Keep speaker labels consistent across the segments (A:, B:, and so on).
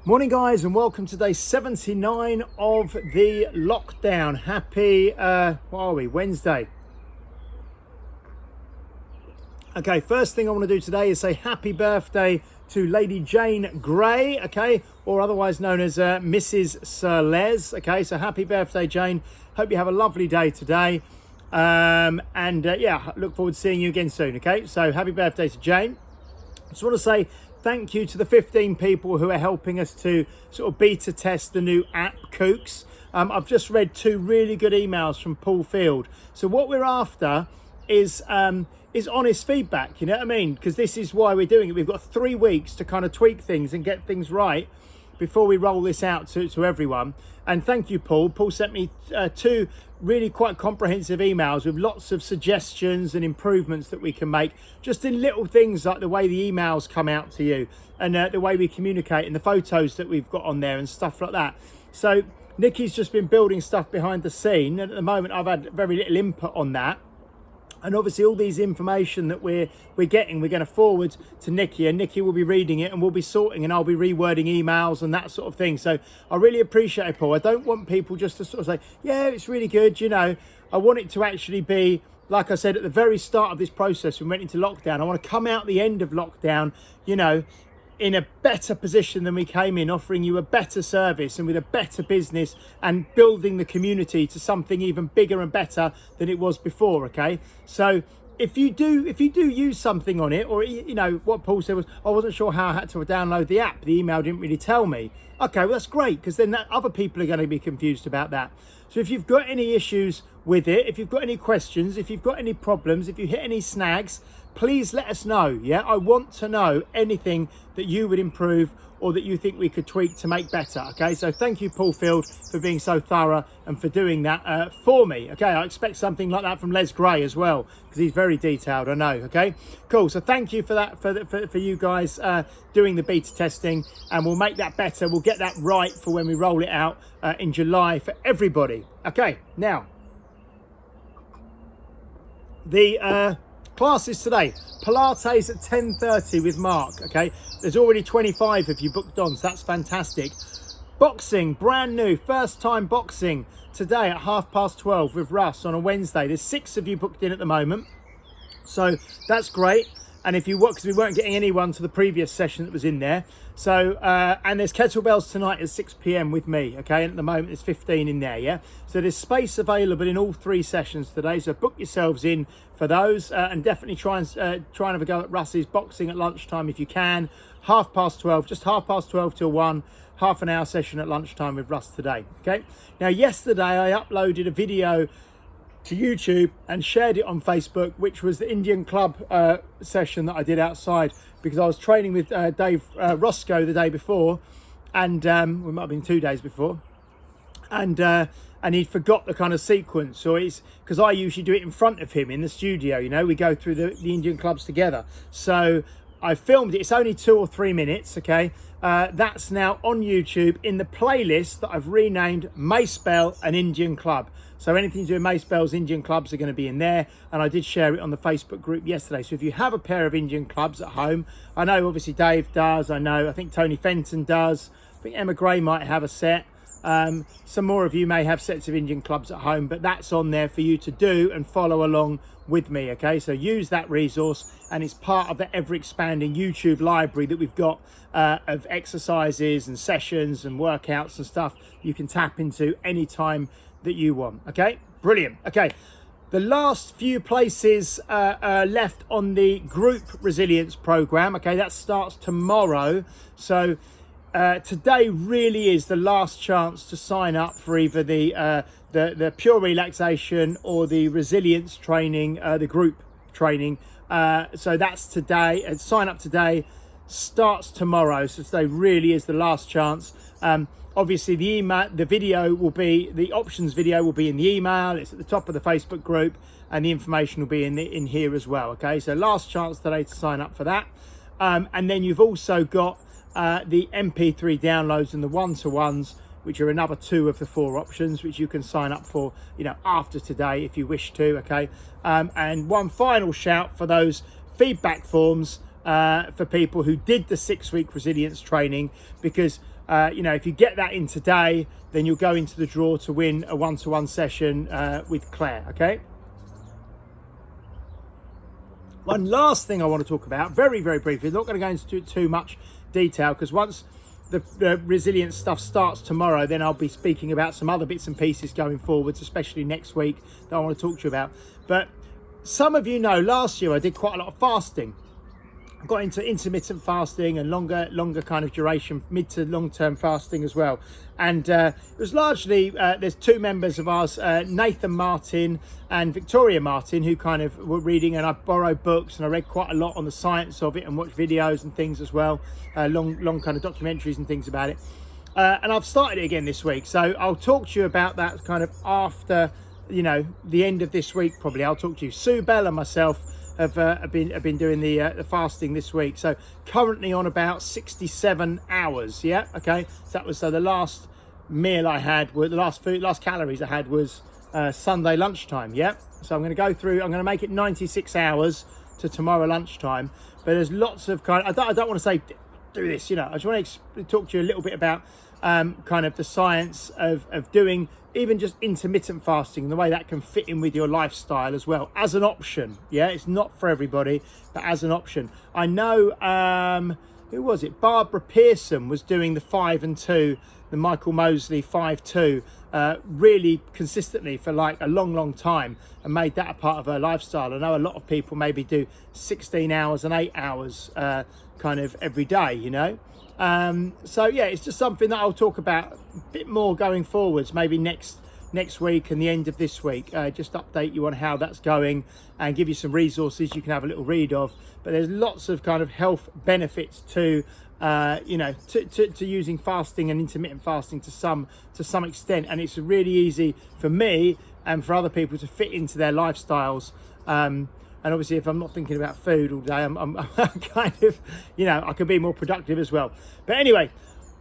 A: Morning guys, and welcome to day 79 of the lockdown. Happy, what are we, Wednesday. Okay, first thing I want to do today is say happy birthday to Lady Jane Grey, okay, or otherwise known as Mrs. Sir Les, okay, so happy birthday Jane. Hope you have a lovely day today, yeah, look forward to seeing you again soon, okay, so happy birthday to Jane. I just want to say thank you to the 15 people who are helping us to sort of beta test the new app, Kooks. I've just read 2 really good emails from Paul Field. So what we're after is honest feedback, you know what I mean? Because this is why we're doing it. We've got 3 weeks to kind of tweak things and get things right before we roll this out to everyone. And thank you, Paul. Paul sent me 2 really quite comprehensive emails with lots of suggestions and improvements that we can make, just in little things like the way the emails come out to you and the way we communicate and the photos that we've got on there and stuff like that. So Nikki's just been building stuff behind the scene, and at the moment I've had very little input on that. And obviously all these information that we're getting, we're going to forward to Nikki, and Nikki will be reading it and we'll be sorting, and I'll be rewording emails and that sort of thing. So I really appreciate it, Paul. I don't want people just to sort of say, yeah, it's really good, you know. I want it to actually be, like I said, at the very start of this process, we went into lockdown. I want to come out the end of lockdown, you know, in a better position than we came in, offering you a better service and with a better business and building the community to something even bigger and better than it was before, okay? So if you do use something on it, or, you know, what Paul said was, I wasn't sure how I had to download the app. The email didn't really tell me. Okay, well, that's great, because then other people are going to be confused about that. So if you've got any issues with it, if you've got any questions, if you've got any problems, if you hit any snags, please let us know, yeah? I want to know anything that you would improve or that you think we could tweak to make better, okay? So thank you, Paul Field, for being so thorough and for doing that for me, okay? I expect something like that from Les Gray as well, because he's very detailed, I know, okay? Cool, so thank you for that, for you guys doing the beta testing, and we'll make that better. We'll get that right for when we roll it out in July for everybody. Okay, now, the classes today, Pilates at 10:30 with Mark, okay? There's already 25 of you booked on, so that's fantastic. Boxing, brand new, first time boxing today at 12:30 with Russ on a Wednesday. There's 6 of you booked in at the moment, so that's great. And if you work, because we weren't getting anyone to the previous session that was in there. So, and there's kettlebells tonight at 6 p.m. with me, okay? And at the moment, there's 15 in there, yeah? So there's space available in all 3 sessions today. So book yourselves in for those, and definitely try and have a go at Russ's boxing at lunchtime if you can. 12:30, just 12:30 till 1, half an hour session at lunchtime with Russ today, okay? Now, yesterday I uploaded a video to YouTube and shared it on Facebook, which was the Indian club session that I did outside, because I was training with Dave Roscoe the day before, and we might have been 2 days before, and he'd forgot the kind of sequence, or it's because I usually do it in front of him in the studio, you know, we go through the Indian clubs together. So I filmed it. It's only 2 or 3 minutes, okay? That's now on YouTube in the playlist that I've renamed Mace Bell and Indian Club. So anything to do with Mace Bell's Indian clubs are going to be in there, and I did share it on the Facebook group yesterday. So if you have a pair of Indian clubs at home, I know obviously Dave does, I think Tony Fenton does, I think Emma Gray might have a set. Some more of you may have sets of Indian clubs at home, but that's on there for you to do and follow along with me, okay? So use that resource, and it's part of the ever-expanding YouTube library that we've got of exercises and sessions and workouts and stuff you can tap into anytime that you want, okay? Brilliant. Okay, the last few places left on the group resilience program, okay? That starts tomorrow. So today really is the last chance to sign up for either the pure relaxation or the resilience training, the group training. So that's today, and sign up today, starts tomorrow. So today really is the last chance. Obviously the email, the options video will be in the email. It's at the top of the Facebook group, and the information will be in here as well, okay? So last chance today to sign up for that. And then you've also got the MP3 downloads and the one-to-ones, which are another 2 of the 4 options, which you can sign up for, you know, after today if you wish to, okay? And one final shout for those feedback forms for people who did the 6-week resilience training, because you know, if you get that in today, then you'll go into the draw to win a one-to-one session with Claire. Okay. One last thing I want to talk about, very, very briefly. I'm not going to go into too much detail, because once the resilience stuff starts tomorrow, then I'll be speaking about some other bits and pieces going forwards, especially next week, that I want to talk to you about. But some of you know, last year I did quite a lot of fasting. I got into intermittent fasting and longer kind of duration, mid to long-term fasting as well. And it was largely, there's two members of ours, Nathan Martin and Victoria Martin, who kind of were reading, and I borrowed books and I read quite a lot on the science of it and watched videos and things as well, long kind of documentaries and things about it. And I've started it again this week. So I'll talk to you about that kind of after, you know, the end of this week, probably. I'll talk to you. Sue Bell and myself have been doing the fasting this week. So currently on about 67 hours. Yeah. Okay. So that was, so the last meal I had, the last calories I had was Sunday lunchtime. Yeah. So I'm going to go through, I'm going to make it 96 hours to tomorrow lunchtime, but there's lots of kind of, I don't want to say do this, you know, I just want to talk to you a little bit about kind of the science of doing even just intermittent fasting and the way that can fit in with your lifestyle as well as an option. Yeah, it's not for everybody, but as an option. I know, who was it? Barbara Pearson was doing the 5 and 2, the Michael Mosley 5-2, really consistently for like a long time, and made that a part of her lifestyle. I know a lot of people maybe do 16 hours and 8 hours kind of every day, you know. So yeah, it's just something that I'll talk about a bit more going forwards, maybe next week and the end of this week. Just update you on how that's going and give you some resources you can have a little read of. But there's lots of kind of health benefits to you know, to using fasting and intermittent fasting to some extent, and it's really easy for me and for other people to fit into their lifestyles. And obviously, if I'm not thinking about food all day, I'm kind of, you know, I can be more productive as well. But anyway,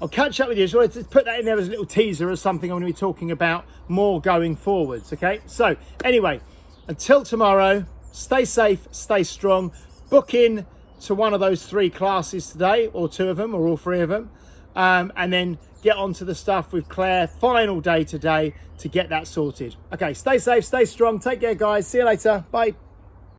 A: I'll catch up with you. I just wanted to put that in there as a little teaser of something I'm going to be talking about more going forwards. Okay. So anyway, until tomorrow, stay safe, stay strong. Book in to one of those 3 classes today, or 2 of them, or all 3 of them. And then get on to the stuff with Claire. Final day today to get that sorted. Okay. Stay safe, stay strong. Take care, guys. See you later. Bye.